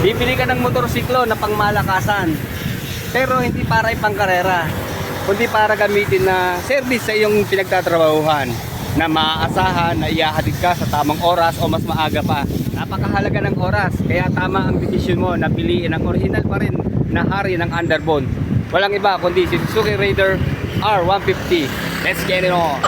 Bibili ka ng motorsiklo na pangmalakasan, pero hindi para ipangkarera, kundi para gamitin na service sa iyong pinagtatrabahuhan, na maaasahan na iahatid ka sa tamang oras o mas maaga pa. Napakahalaga ng oras, kaya tama ang desisyon mo na piliin ang original pa rin na hari ng underbone. Walang iba kundi si Suzuki Raider R150. Let's get it on!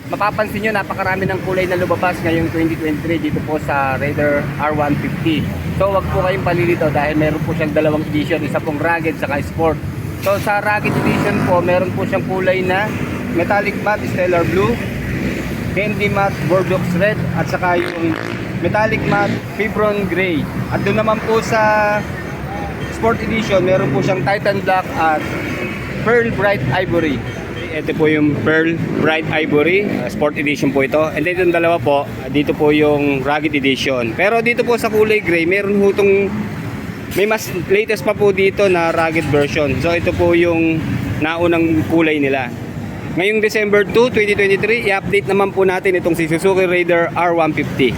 Mapapansin nyo, napakarami ng kulay na lumabas ngayong 2023 dito po sa Raider R150. So wag po kayong palilito dahil meron po siyang dalawang edition, isa pong rugged saka sport. So sa rugged edition po, meron po siyang kulay na metallic matte stellar blue, candy matte bordeaux red, at saka yung metallic matte fibron gray. At doon naman po sa sport edition, meron po siyang titan black at pearl bright ivory. Ito po yung Pearl Bright Ivory, Sport Edition po ito. And then yung dalawa po, dito po yung Rugged Edition. Pero dito po sa kulay gray, meron po itong, may mas latest pa po dito na Rugged version. So ito po yung naunang kulay nila. Ngayong December 2, 2023, i-update naman po natin itong si Suzuki Raider R150.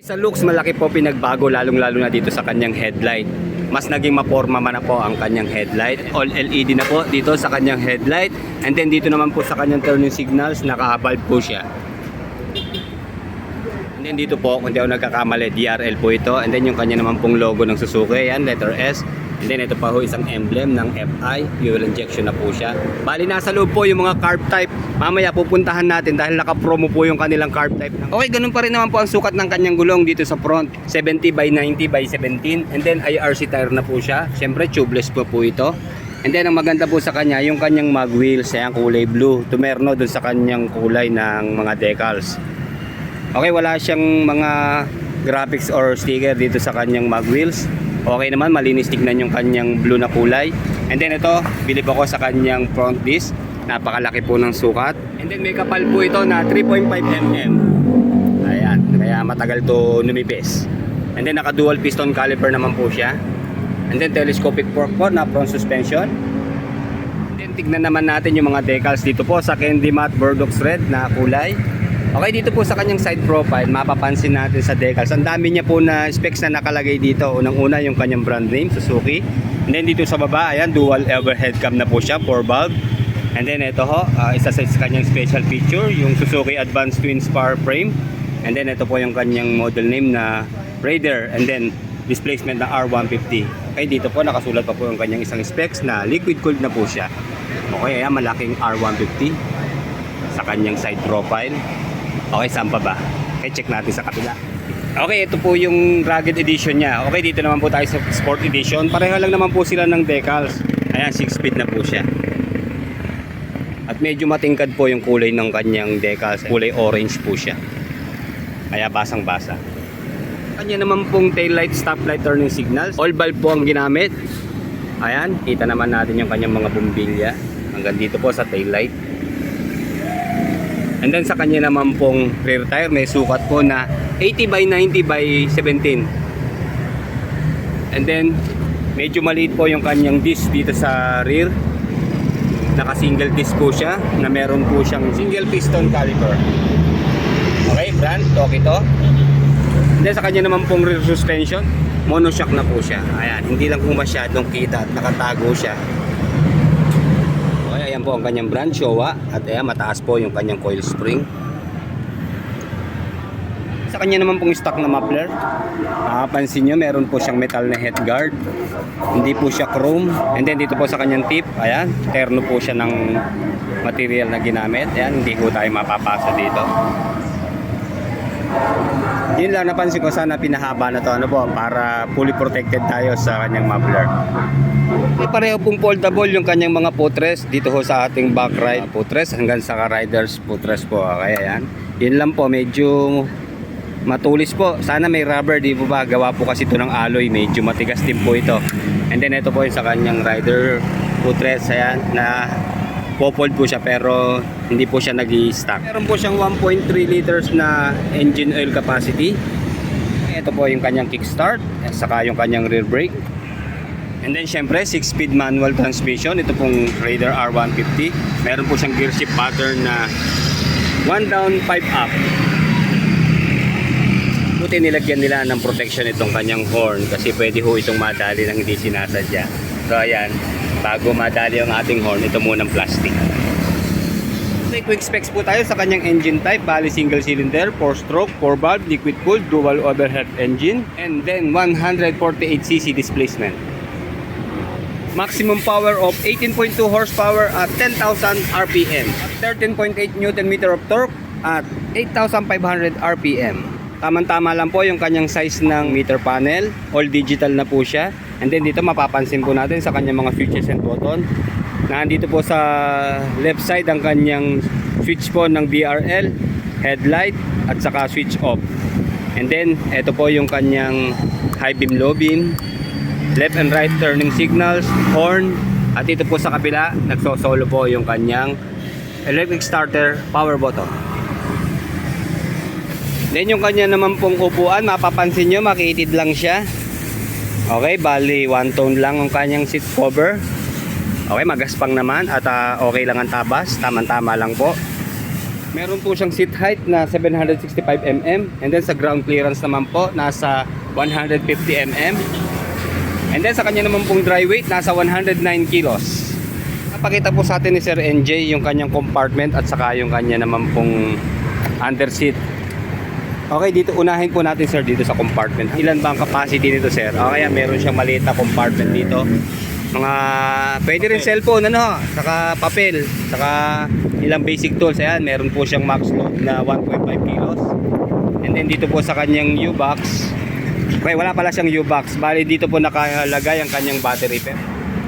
Sa looks, malaki po pinagbago, lalong-lalo na dito sa kanyang headlight. Mas naging maporma man na po ang kanyang headlight. All LED na po dito sa kanyang headlight. And then dito naman po sa kanyang turning signals, naka-valve po siya. And then dito po, kung di ako nagkakamali, DRL po ito. And then yung kanya naman pong logo ng Suzuki, yan, letter S. And then ito pa ho isang emblem ng FI, fuel injection na po siya. Bali nasa loob po yung mga carb type. Mamaya pupuntahan natin dahil naka-promo po yung kanilang carb type. Okay, ganun pa rin naman po ang sukat ng kanyang gulong dito sa front. 70 by 90 by 17. And then IRC tire na po siya. Siyempre tubeless po ito. And then ang maganda po sa kanya, yung kanyang mag wheels, ayan, kulay blue. Tumerno dun sa kanyang kulay ng mga decals. Okay, wala siyang mga graphics or sticker dito sa kanyang mag wheels. Okay naman, malinis tignan yung kanyang blue na kulay. And then ito, bilib ako sa kanyang front disc. Napakalaki po ng sukat. And then may kapal po ito na 3.5 mm. Ayan, kaya matagal to numipis. And then naka dual piston caliper naman po siya. And then telescopic fork po na front suspension. And then tignan naman natin yung mga decals dito po sa candy matte bordeaux red na kulay. Okay, dito po sa kanyang side profile, mapapansin natin sa decals. Ang dami niya po na specs na nakalagay dito. Unang-una yung kanyang brand name, Suzuki. And then dito sa baba, ayan, dual overhead cam na po siya, 4 valve. And then ito ho, isa sa kanyang special feature, yung Suzuki Advanced Twin Spar Frame. And then ito po yung kanyang model name na Raider. And then displacement na R150. Okay, dito po nakasulat pa po yung kanyang isang specs na liquid cooled na po siya. Okay, ayan, malaking R150 sa kanyang side profile. Okay, saan pa ba? Okay, check natin sa kabila. Okay, ito po yung rugged edition niya. Okay, dito naman po tayo sa sport edition. Pareho lang naman po sila ng decals. Ayan, 6-speed na po siya. At medyo matingkad po yung kulay ng kanyang decals. Kulay orange po siya. Kaya basang-basa. Kanya naman pong taillight, stoplight, turning signals. All bulb po ang ginamit. Ayan, kita naman natin yung kanyang mga bumbilya. Hanggang dito po sa taillight. And then sa kanya naman pong rear tire, may sukat po na 80 by 90 by 17. And then medyo maliit po yung kanyang disc dito sa rear. Naka single disc po siya na meron po siyang single piston caliper. Okay, brand Toki to. And then sa kanya naman pong rear suspension, monoshock na po siya. Ayan, hindi lang po masyadong kita at nakatago siya. Okay, ayan po ang kanyang brand, Showa. At ayan, mataas po yung kanyang coil spring. Sa kanya naman pong stock na muffler, pansin nyo, meron po siyang metal na headguard. Hindi po siya chrome. And then dito po sa kanyang tip, ayan, terno po siya ng material na ginamit. Ayan, hindi po tayo mapapasa dito. Yun lang, napansin ko, sana pinahaba na to, ano po, para fully protected tayo sa kanyang muffler. Pareho pong foldable yung kanyang mga footrest dito ho sa ating back ride footrest hanggang sa riders footrest po. Kaya yan, yun lang po, medyo matulis po. Sana may rubber, di po ba? Gawa po kasi ito ng alloy, medyo matigas din po ito. And then ito po yung sa kanyang rider footrest, ayan, na po-fold po siya pero hindi po siya nag-i-stack. Meron po siyang 1.3 liters na engine oil capacity. Ito po yung kanyang kickstart, saka yung kanyang rear brake. And then syempre 6-speed manual transmission. Ito pong Raider R150. Meron po siyang gear shift pattern na 1 down 5 up. Buti nilagyan nila ng protection itong kanyang horn kasi pwede ho itong madali ng hindi sinasadya. So ayan, bago madali ang ating horn, ito munang plastic. Okay, quick specs po tayo sa kanyang engine type. Bali single cylinder, 4-stroke, 4-valve, liquid cooled, dual overhead engine, and then 148cc displacement. Maximum power of 18.2 horsepower at 10,000 RPM. 13.8 Nm of torque at 8,500 RPM. Tama-tama lang po yung kanyang size ng meter panel. All digital na po siya. And then dito mapapansin po natin sa kanyang mga switches and button. Nandito po sa left side ang kanyang switch po ng BRL, headlight at saka switch off. And then ito po yung kanyang high beam, low beam, left and right turning signals, horn, at ito po sa kabila nagsosolo po yung kanyang electric starter power button. Then yung kanya naman pong upuan, mapapansin nyo makitid lang siya. Okay, bali one tone lang ang kanyang seat cover. Okay, magaspang naman at okay lang ang tabas, tamang-tama lang po. Meron po siyang seat height na 765 mm, and then sa ground clearance naman po nasa 150 mm. And then sa kanya naman pong dry weight, nasa 109 kilos. Napakita po sa atin ni Sir NJ yung kanyang compartment at saka yung kanya naman pong under seat. Okay, dito unahin po natin sir dito sa compartment. Ilan ba ang capacity nito sir? Okay, meron siyang maliit na compartment dito. Mga pwede rin cellphone, ano, saka papel, saka ilang basic tools. Ayan, meron po siyang max load na 1.5 kilos. And then dito po sa kanyang U-box, okay, wala pala siyang U-box. Bali dito po nakalagay ang kanyang battery pack.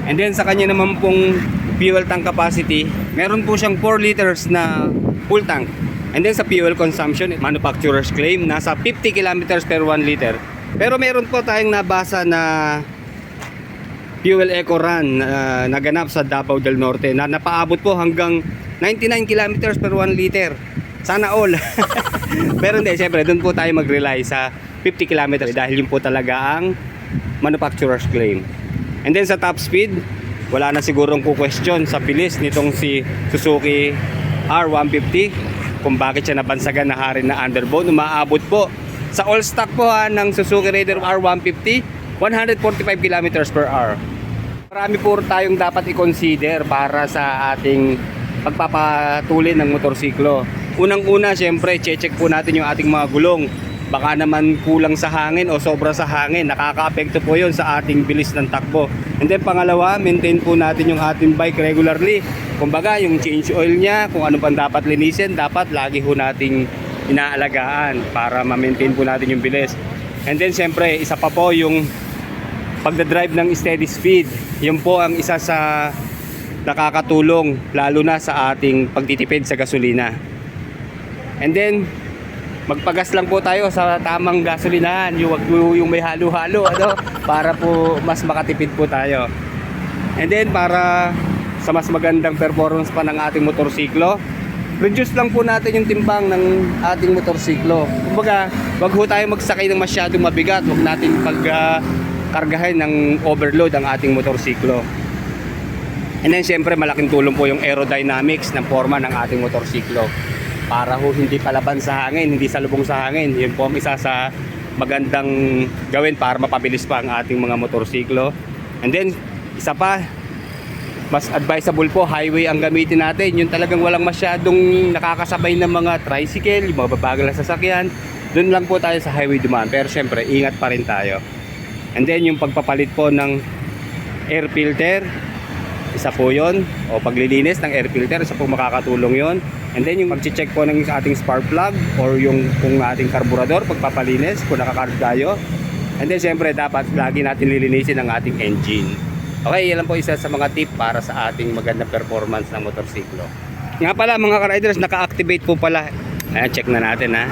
And then sa kanya naman pong fuel tank capacity, meron po siyang 4 liters na full tank. And then sa fuel consumption, manufacturer's claim, nasa 50 kilometers per 1 liter. Pero meron po tayong nabasa na fuel eco run naganap sa Davao del Norte na napaabot po hanggang 99 kilometers per 1 liter. Sana all. Pero hindi, syempre doon po tayo mag-rely sa 50 kilometers dahil yun po talaga ang manufacturer's claim. And then sa top speed, wala na sigurong ku-question sa bilis nitong si Suzuki R150. kung bakit siya nabansagan na hari na underbone. Umaabot po sa all stock po ng Suzuki Raider R150, 145 kilometers per hour. Marami po tayong dapat i-consider para sa ating pagpapatuloy ng motorsiklo. Unang-una, syempre, check po natin yung ating mga gulong. Baka naman kulang sa hangin o sobra sa hangin, nakaka-apekto po yun sa ating bilis ng takbo. And then pangalawa, maintain po natin yung ating bike regularly. Kumbaga, yung change oil niya, kung ano pang dapat linisin, dapat lagi ho nating inaalagaan para ma-maintain po natin yung bilis. And then syempre, isa pa po yung pagdadrive ng steady speed. Yun po ang isa sa nakakatulong lalo na sa ating pagtitipid sa gasolina. And then magpagas lang po tayo sa tamang gasolinahan, yung may halo-halo para po mas makatipid po tayo. And then para sa mas magandang performance pa ng ating motorsiklo, reduce lang po natin yung timbang ng ating motorsiklo. Kumbaga, wag ho tayo magsakay ng masyadong mabigat, wag natin kargahin ng overload ang ating motorsiklo. And then syempre malaking tulong po yung aerodynamics ng forma ng ating motorsiklo para ho hindi palaban sa hangin, hindi salubong sa hangin. Yun po ang isa sa magandang gawin para mapabilis pa ang ating mga motorsiklo. And then isa pa, mas advisable po highway ang gamitin natin. Yung talagang walang masyadong nakakasabay ng mga tricycle, yung mga babagal na sasakyan. Doon lang po tayo sa highway dumaan, pero syempre ingat pa rin tayo. And then yung pagpapalit po ng air filter, isa po yun, o paglilinis ng air filter, isa po makakatulong yon. And then yung pag-check po ng ating spark plug or yung kung ating karburador, pagpapalinis kung nakakarb tayo. And then syempre dapat lagi natin lilinisin ang ating engine. Okay, yan lang po isa sa mga tip para sa ating magandang performance ng motorsiklo. Nga pala mga ka-riders, naka-activate po pala. Ayan, check na natin ha.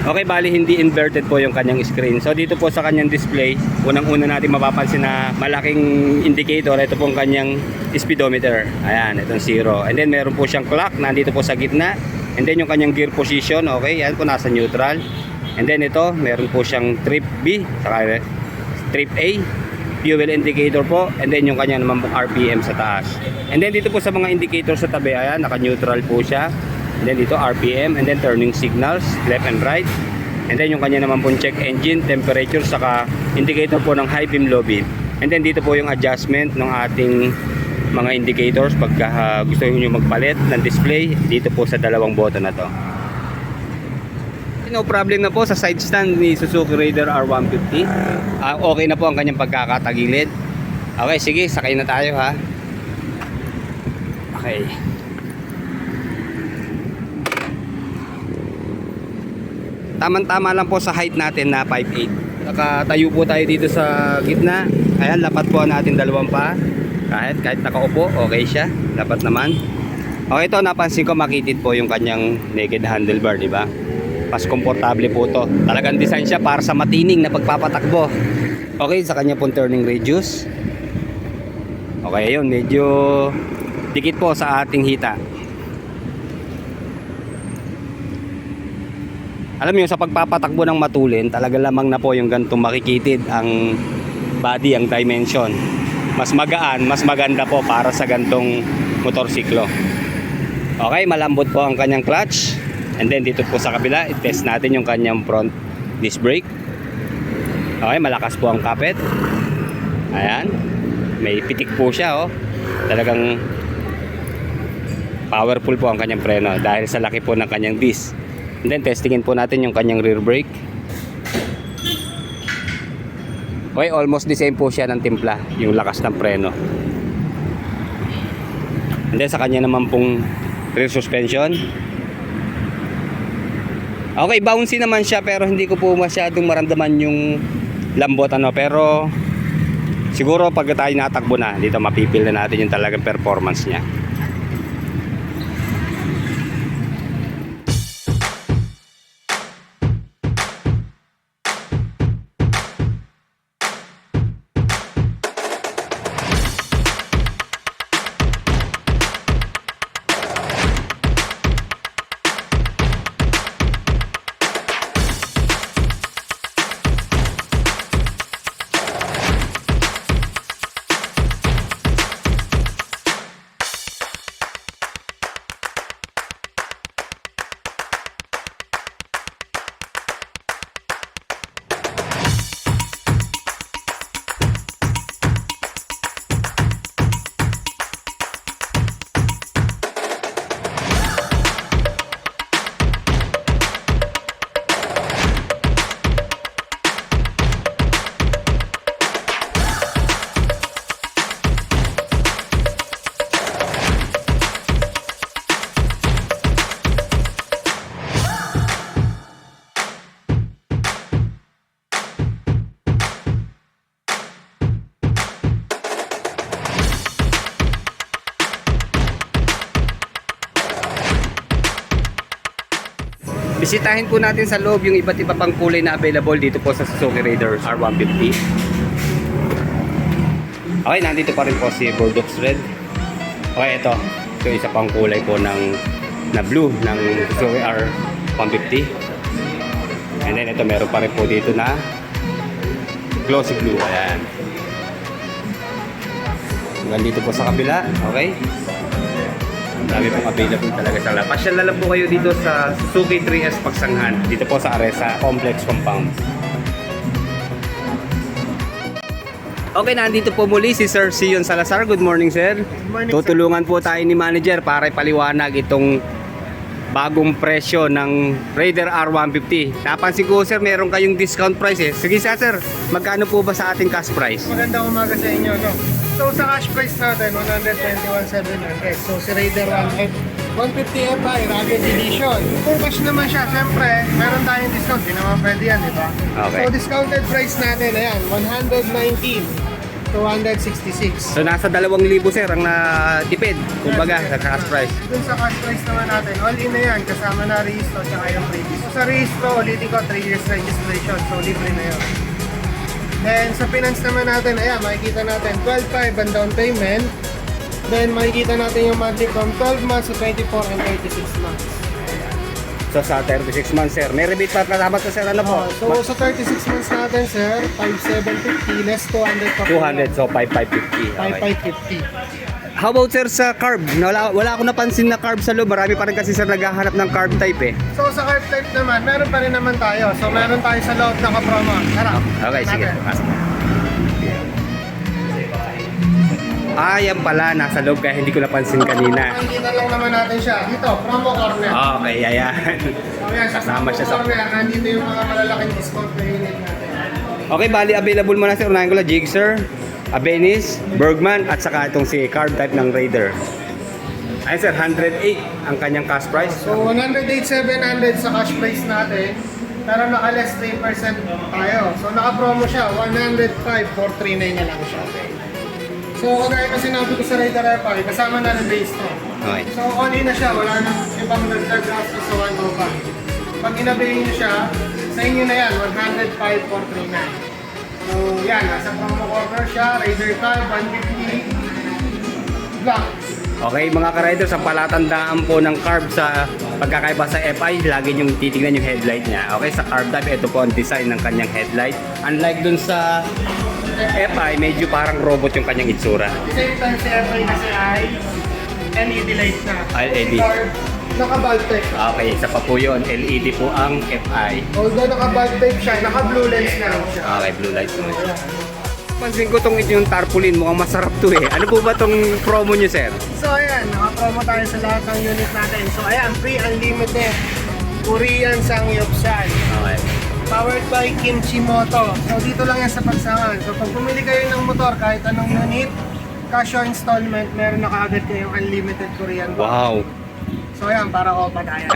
Okay, bali hindi inverted po yung kanyang screen. So dito po sa kanyang display, unang-una natin mapapansin na malaking indicator. Ito po ang kanyang speedometer. Ayan, itong 0. And then meron po siyang clock, nandito po sa gitna. And then yung kanyang gear position, okay, yan po nasa neutral. And then ito, meron po siyang trip B, saka trip A, fuel indicator po. And then yung kanyang naman po RPM sa taas. And then dito po sa mga indicator sa tabi, ayan, naka-neutral po siya. And then dito RPM, and then turning signals left and right. And then yung kanya naman pong check engine, temperature, saka indicator po ng high beam, low beam. And then dito po yung adjustment ng ating mga indicators pagka gusto niyo magpalit ng display dito po sa dalawang button na to. No problem na po sa side stand ni Suzuki Raider R150. Okay na po ang kanyang pagkakatagilid. Okay, sige, sakay na tayo ha. Okay. Tama-tama lang po sa height natin na 5'8". Nakatayo po tayo dito sa gitna. Ayan, lapat po natin dalawang pa. Kahit nakaupo, okay siya. Lapat naman. Okay, ito napansin ko makitid po yung kanyang naked handlebar, di ba? Mas komportable po to. Talagang design siya para sa matining na pagpapatakbo. Okay, sa kanya pong turning radius. Okay, ayun, medyo dikit po sa ating hita. Alam niyo, sa pagpapatakbo ng matulin, talaga lamang na po yung gantong makikitid ang body, ang dimension. Mas magaan, mas maganda po para sa gantong motorsiklo. Okay, malambot po ang kanyang clutch. And then dito po sa kabila, i-test natin yung kanyang front disc brake. Okay, malakas po ang kapit. Ayan, may pitik po siya, oh. Talagang powerful po ang kanyang preno dahil sa laki po ng kanyang disc. And then testingin po natin yung kanyang rear brake. Okay, almost the same po siya ng timpla, yung lakas ng preno. And then sa kanya naman pong rear suspension. Okay, bouncy naman siya pero hindi ko po masyadong maramdaman yung lambot pero siguro pag tayo natakbo na dito mapipil na natin yung talagang performance niya. Bisitahin po natin sa loob yung iba't iba pang kulay na available dito po sa Suzuki Raider R150. Okay, nandito pa rin po si Bordeaux Red. Okay, ito isa pang kulay po na blue ng Suzuki R150. And then ito meron pa rin po dito na glossy blue. Ayan. Hanggang dito po sa kabila. Okay. Ang dami pong available talaga sa labas. Pasyal na lang po kayo dito sa Suzuki 3S Pagsanghan. Dito po sa Aresa Complex Compound. Okay, nandito po muli si Sir Sion Salazar. Good morning, sir. Good morning, Tutulungan po tayo ni manager para ipaliwanag itong bagong presyo ng Raider R150. Napansin ko, sir, meron kayong discount price eh. Sige sir, magkano po ba sa ating cash price? Magandang umaga sa inyo, no? So sa cash price natin, 121,700. So si Raider 150 Fi, Rugged Edition. Kung cash naman siya, syempre, meron tayong discount. Di naman pwede yan, di ba? Okay. So discounted price natin, ayan, 119,266. So nasa 2,000 sir ang natipid, kumbaga, sa cash price. Dun sa cash price naman natin, all in na yan, kasama na rehistro at saka yung previous. So sa rehistro, ulitin ko, 3 years registration, so libre na yun. Then sa finance naman natin, ayan, makikita natin 12,500 ang down payment. Then makikita natin yung monthly from 12 months to 24 and 36 months. So sa 36 months sir, may rebate pa kasama to sir, ano po? So sa 36 months natin, sir, 5,750 less 200 pa. 200, so 5,550. Okay. 5,550. How about sir sa carb? Wala akong napansin na carb sa loob. Marami pa rin kasi sir naghahanap ng carb type eh. So sa carb type naman, meron pa rin naman tayo. So meron tayo sa loob ng promo. Tara. Okay, sige. Natin. Yan pala, nasa loob kaya hindi ko napansin kanina. Nakikita lang naman natin siya. Dito, promo corner. Okay, ayan. So yan, Kasama siya sa... corner, nandito yung mga malalaking discount na unit natin. Okay, bali available mo na sir. Unahin ko lang, Gixxer, Abenis, Bergman, at saka itong si carb type ng Raider. Ayun sir, 108 ang kanyang cash price. So 108,700 sa cash price natin. Pero naka-less 3% tayo. So naka-promo siya, 105,439 na lang siya. So kagaya na sinabi ko sa Raider FI, kasama na ng base to. Okay. So all in na siya, wala nang ibang dagdag gastos sa 105. Pag inabayin niyo siya, sa inyo na yan, 105,439. So yan, nasa promo corner siya, Raider Car, 150 black. Okay mga ka-riders, ang palatandaan po ng carb sa pagkakaiba sa FI, lagi niyong titignan yung headlight niya. Okay, sa carb type, ito po ang design ng kanyang headlight. Unlike dun sa FI, medyo parang robot yung kanyang itsura. Same time si FI kasi ay LED light na. LED. Naka-bulb type. Okay, isa pa po yun. LED po ang FI. Although naka-bulb type siya, naka-blue lens na lang siya. Okay, blue light naman. Pansin ko tong yung tarpaulin, mukhang masarap to eh. Ano po ba tong promo nyo, sir? So ayan, naka-promo tayo sa lahat ng unit natin. So ayan, free unlimited Korean Sangyupsal. Okay. Powered by Kimchi Moto. So dito lang yan sa Pagsangan. So pag pumili kayo ng motor, kahit anong unit, cash or installment, meron na kaagad kayong unlimited Korean. Wow. So ayan, para ko pa tayo.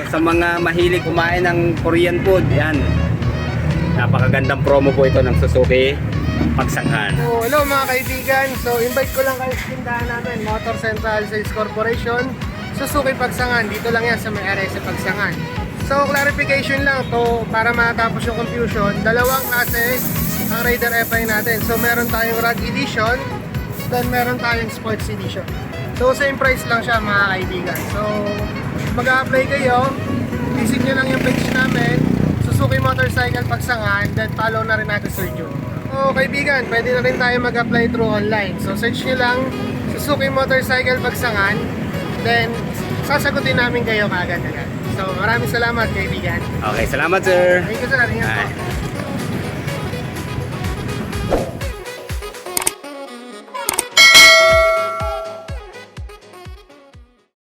Sa mga mahilig kumain ng Korean food, yan. Napakagandang promo po ito ng Suzuki Pagsanghan. So hello mga kaibigan. So invite ko lang kayo sa tindahan namin, Motor Central Sales Corporation, Suzuki Pagsangan. Dito lang yan sa may area sa Pagsangan. So clarification lang to para matapos yung confusion. Dalawang klase ang Raider FI natin. So meron tayong Rugged Edition, then meron tayong Sports Edition. So same price lang siya mga kaibigan. So mag-a-apply kayo, visit nyo lang yung page namin, Suzuki Motorcycle Pagsangan, then follow na rin natin Sir Jun. So kaibigan, pwede na rin tayo mag-apply through online. So search nyo lang Suzuki Motorcycle Pagsangan, then sasagutin namin kayo kaagad-agad. So maraming salamat kaibigan. Okay, salamat sir. Thank you sir. Ingat po.